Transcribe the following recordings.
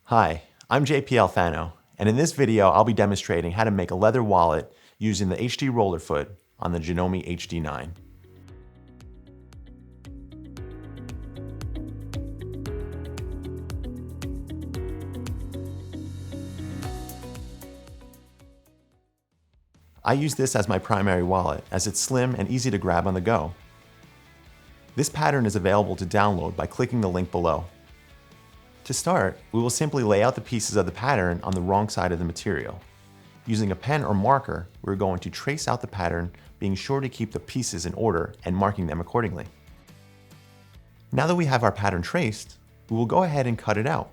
Hi, I'm JP Alfano, and in this video I'll be demonstrating how to make a leather wallet using the HD roller foot on the Janome HD9. I use this as my primary wallet as it's slim and easy to grab on the go. This pattern is available to download by clicking the link below. To start, we will simply lay out the pieces of the pattern on the wrong side of the material. Using a pen or marker, we're going to trace out the pattern, being sure to keep the pieces in order and marking them accordingly. Now that we have our pattern traced, we will go ahead and cut it out.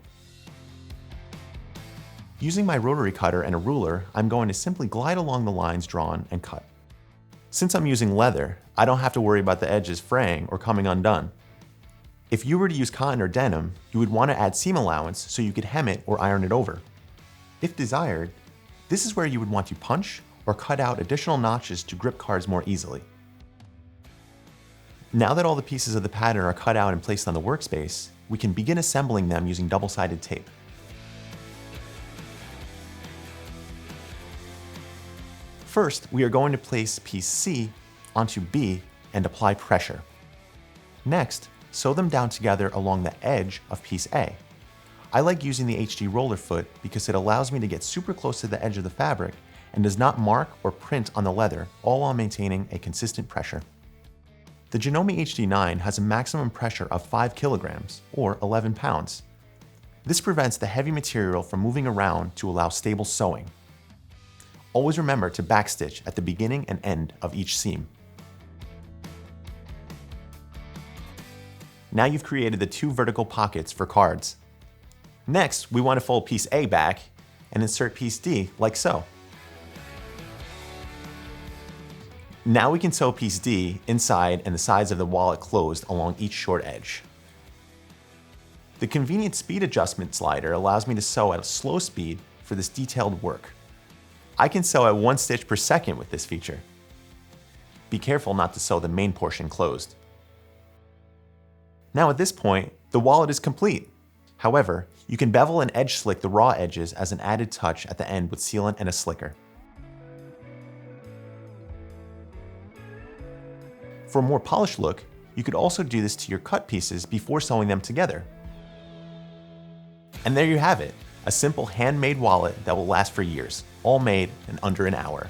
Using my rotary cutter and a ruler, I'm going to simply glide along the lines drawn and cut. Since I'm using leather, I don't have to worry about the edges fraying or coming undone. If you were to use cotton or denim, you would want to add seam allowance so you could hem it or iron it over. If desired, this is where you would want to punch or cut out additional notches to grip cards more easily. Now that all the pieces of the pattern are cut out and placed on the workspace, we can begin assembling them using double-sided tape. First, we are going to place piece C onto B and apply pressure. Next, sew them down together along the edge of piece A. I like using the HD roller foot because it allows me to get super close to the edge of the fabric and does not mark or print on the leather, all while maintaining a consistent pressure. The Janome HD9 has a maximum pressure of 5 kilograms, or 11 pounds. This prevents the heavy material from moving around to allow stable sewing. Always remember to backstitch at the beginning and end of each seam. Now you've created the 2 vertical pockets for cards. Next, we want to fold piece A back and insert piece D like so. Now we can sew piece D inside and the sides of the wallet closed along each short edge. The convenient speed adjustment slider allows me to sew at a slow speed for this detailed work. I can sew at 1 stitch per second with this feature. Be careful not to sew the main portion closed. Now at this point, the wallet is complete. However, you can bevel and edge slick the raw edges as an added touch at the end with sealant and a slicker. For a more polished look, you could also do this to your cut pieces before sewing them together. And there you have it, a simple handmade wallet that will last for years, all made in under an hour.